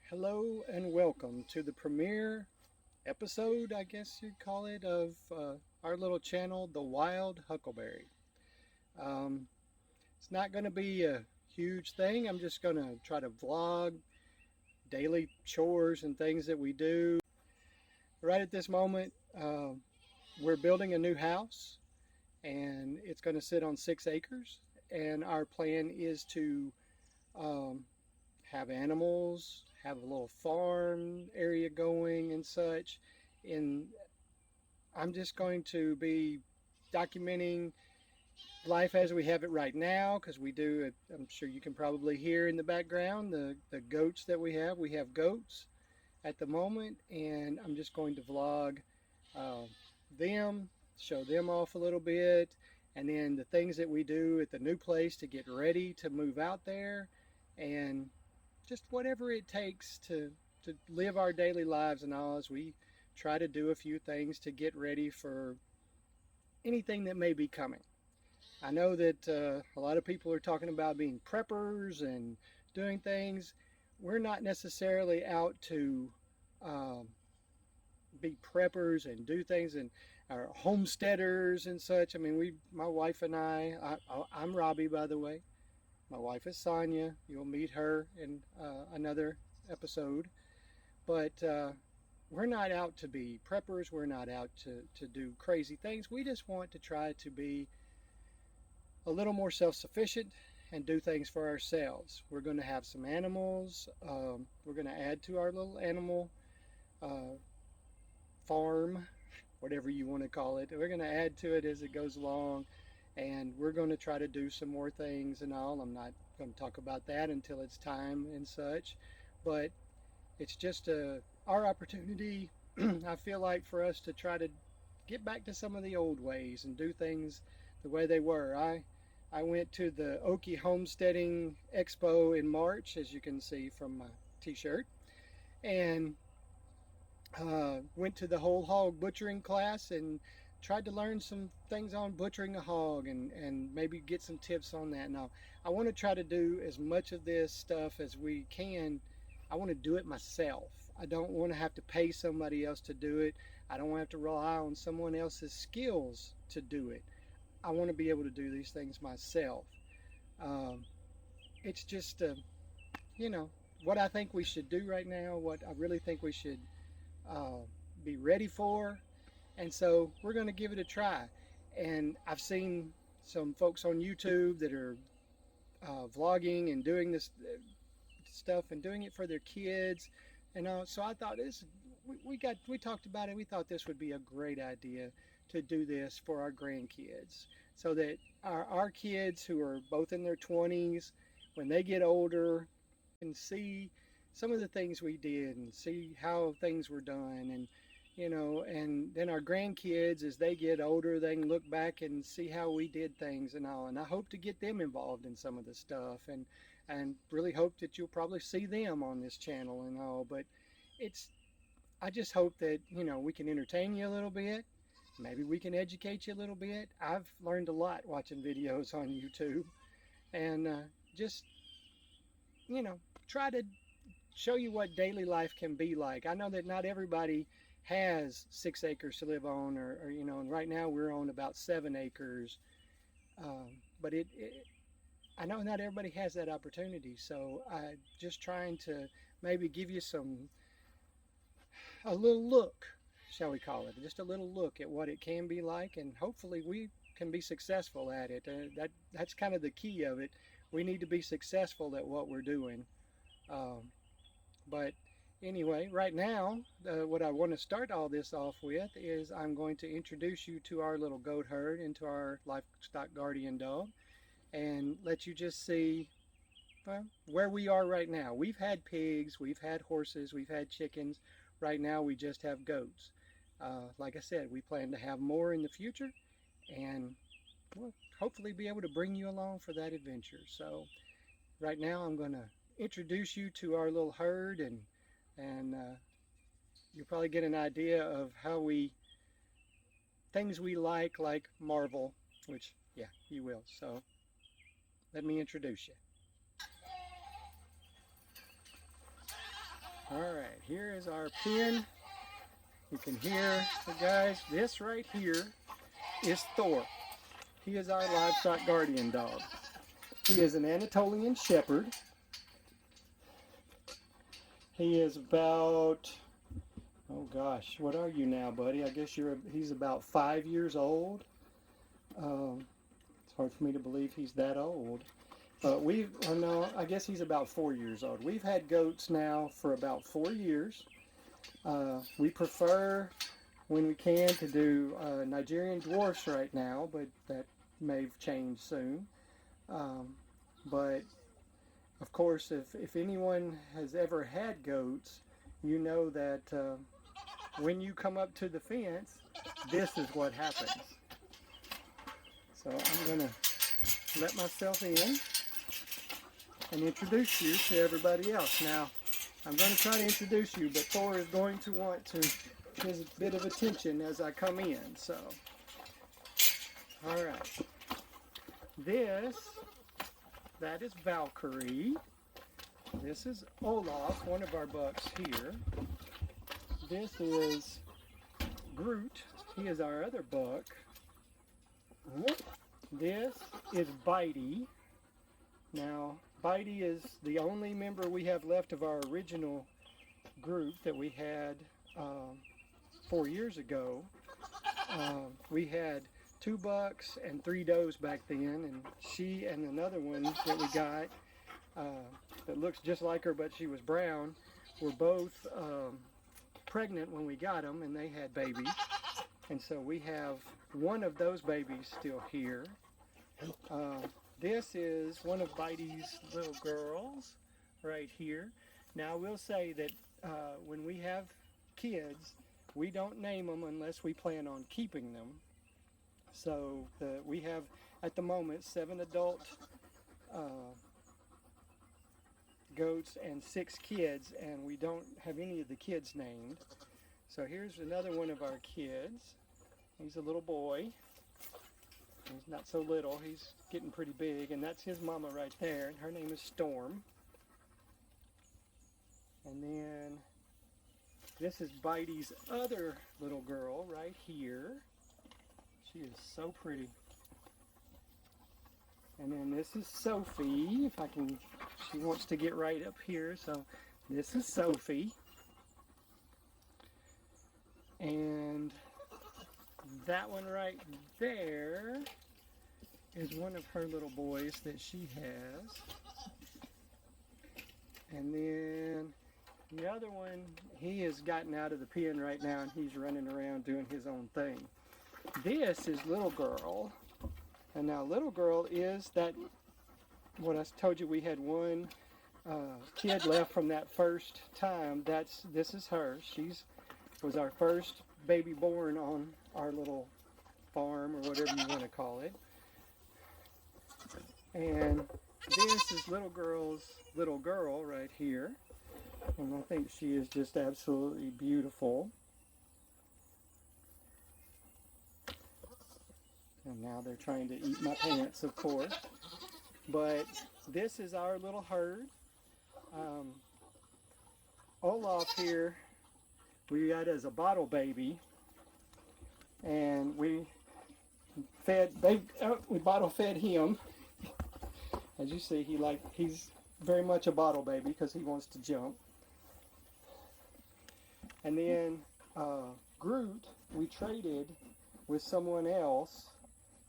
Hello and welcome to the premiere episode, I guess you'd call it, of our little channel, The Wild Huckleberry. Um, it's not going to be a huge thing. I'm just going to try to vlog daily chores and things that we do. Right at this moment, we're building a new house and it's going to sit on 6 acres. And our plan is to um, have animals, have a little farm area going and such. And I'm just going to be documenting life as we have it right now because we do, I'm sure you can probably hear in the background the goats that we have. We have goats at the moment, and I'm just going to vlog uh, them, show them off a little bit, and then the things that we do at the new place to get ready to move out there, and just whatever it takes to live our daily lives and all as we try to do a few things to get ready for anything that may be coming. I know that a lot of people are talking about being preppers and doing things. We're not necessarily out to um, be preppers and do things and are homesteaders and such. I mean, my wife and I'm Robbie, by the way. My wife is Sonia. You'll meet her in another episode. But we're not out to be preppers. We're not out to do crazy things. We just want to try to be a little more self-sufficient and do things for ourselves. We're going to have some animals. We're going to add to our little animal uh, farm, whatever you want to call it. We're going to add to it as it goes along, and we're going to try to do some more things and all. I'm not going to talk about that until it's time and such, but it's just our opportunity, I feel like, for us to try to get back to some of the old ways and do things the way they were. I went to the Okie Homesteading Expo in March, as you can see from my t-shirt, and went to the whole hog butchering class and tried to learn some things on butchering a hog and maybe get some tips on that. Now, I want to try to do as much of this stuff as we can. I want to do it myself. I don't want to have to pay somebody else to do it. I don't want to have to rely on someone else's skills to do it. I want to be able to do these things myself. Um, it's just, you know, what I think we should do right now, what I really think we should uh, be ready for. And so we're going to give it a try. And I've seen some folks on YouTube that are vlogging and doing this stuff and doing it for their kids. And so I thought we talked about it. We thought this would be a great idea to do this for our grandkids so that our kids who are both in their 20s, when they get older, can see some of the things we did and see how things were done. And then our grandkids, as they get older, they can look back and see how we did things and all. And I hope to get them involved in some of the stuff, and really hope that you'll probably see them on this channel and all. But it's I just hope that we can entertain you a little bit. Maybe we can educate you a little bit. I've learned a lot watching videos on YouTube, and just try to show you what daily life can be like. I know that not everybody has 6 acres to live on, or and right now we're on about 7 acres. But I know not everybody has that opportunity. So I just trying to maybe give you a little look, shall we call it, just a little look at what it can be like, and hopefully we can be successful at it. That's kind of the key of it. We need to be successful at what we're doing. Um, But anyway, right now, what I want to start all this off with is I'm going to introduce you to our little goat herd and to our livestock guardian dog and let you just see, well, where we are right now. We've had pigs, we've had horses, we've had chickens. Right now we just have goats. Like I said, we plan to have more in the future, and we'll hopefully be able to bring you along for that adventure. So right now I'm going to introduce you to our little herd, and you'll probably get an idea of things we like Marvel, which, yeah, you will. So let me introduce you. Alright, here is our pen. You can hear the guys. This right here is Thor. He is our livestock guardian dog. He is an Anatolian Shepherd. He is about, oh gosh, what are you now, buddy? I guess he's about 5 years old. It's hard for me to believe he's that old. But no, I guess he's about 4 years old. We've had goats now for about 4 years. We prefer, when we can, to do Nigerian dwarfs right now, but that may change soon. But of course, if anyone has ever had goats, you know that when you come up to the fence, this is what happens. So I'm going to let myself in and introduce you to everybody else. Now, I'm going to try to introduce you, but Thor is going to want his bit of attention as I come in. So, all right. That is Valkyrie. This is Olaf, one of our bucks here. This is Groot. He is our other buck. This is Bitey. Now, Bitey is the only member we have left of our original group that we had 4 years ago. We had 2 bucks and 3 does back then, and she and another one that we got that looks just like her, but she was brown, were both pregnant when we got them, and they had babies. And so we have one of those babies still here. This is one of Bitey's little girls right here. Now, I will say that when we have kids, we don't name them unless we plan on keeping them. So we have, at the moment, 7 adult goats and 6 kids, and we don't have any of the kids named. So here's another one of our kids. He's a little boy. He's not so little, he's getting pretty big, and that's his mama right there, and her name is Storm. And then this is Bitey's other little girl right here. She is so pretty. And then this is Sophie, if I can, she wants to get right up here, so this is Sophie. And that one right there is one of her little boys that she has. And then the other one, he has gotten out of the pen right now, and he's running around doing his own thing. This is Little Girl. And now Little Girl is that, what I told you, we had one kid left from that first time. This is her. Was our first baby born on our little farm, or whatever you want to call it. And this is Little Girl's little girl right here. And I think she is just absolutely beautiful. And now they're trying to eat my pants, of course. But this is our little herd. Olaf here, we got as a bottle baby. And we bottle fed him. As you see, he's very much a bottle baby because he wants to jump. And then Groot, we traded with someone else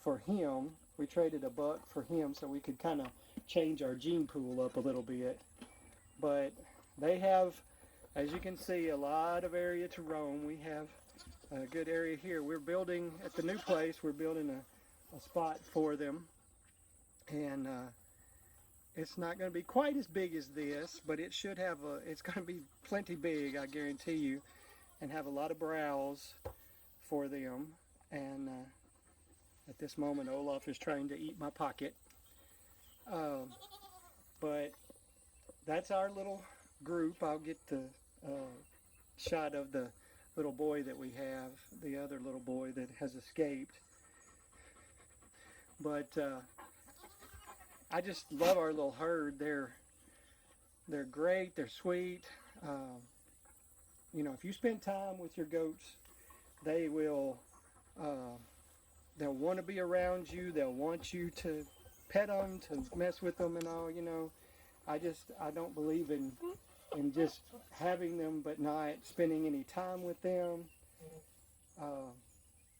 for him. We traded a buck for him so we could kind of change our gene pool up a little bit. But they have, as you can see, a lot of area to roam. We have a good area here. We're building, at the new place, we're building a spot for them. And it's not going to be quite as big as this, but it should have it's going to be plenty big, I guarantee you, and have a lot of browse for them. And at this moment, Olaf is trying to eat my pocket. But that's our little group. I'll get the shot of the little boy that we have, the other little boy that has escaped. But I just love our little herd. They're great. They're sweet. You know, if you spend time with your goats, they will, they'll want to be around you. They'll want you to pet them, to mess with them and all, you know. I don't believe in just having them but not spending any time with them.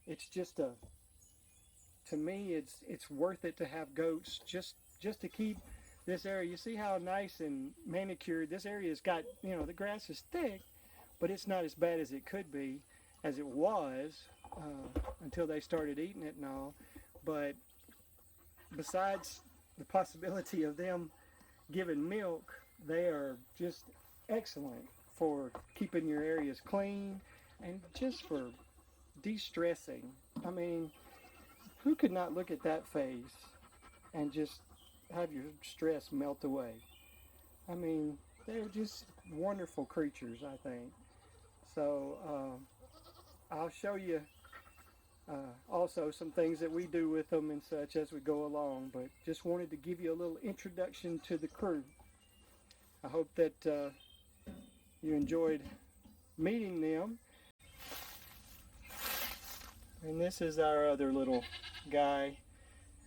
It's just to me, it's worth it to have goats just to keep this area. You see how nice and manicured this area has got. You know, the grass is thick, but it's not as bad as it could be, as it was until they started eating it and all. But besides the possibility of them giving milk, they are just excellent for keeping your areas clean and just for de-stressing. I mean, who could not look at that face and just have your stress melt away? I mean, they're just wonderful creatures, I think. So I'll show you also some things that we do with them and such as we go along, but just wanted to give you a little introduction to the crew. I hope that you enjoyed meeting them. And this is our other little guy,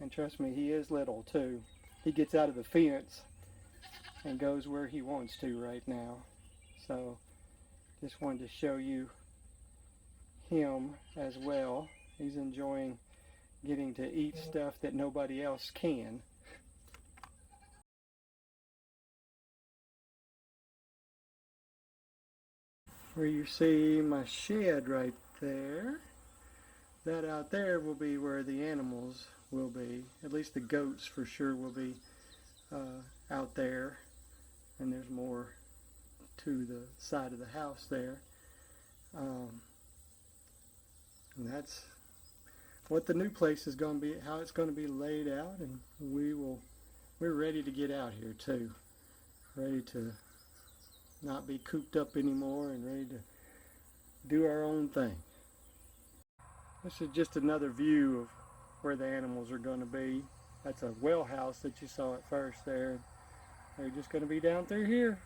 and trust me, he is little too. He gets out of the fence and goes where he wants to right now. So just wanted to show you him as well. He's enjoying getting to eat stuff that nobody else can. Where you see my shed right there, that out there will be where the animals will be. At least the goats for sure will be out there. And there's more to the side of the house there. And that's what the new place is going to be, how it's going to be laid out, and we're ready to get out here too. Ready to not be cooped up anymore and ready to do our own thing. This is just another view of where the animals are going to be. That's a well house that you saw at first there. They're just going to be down through here.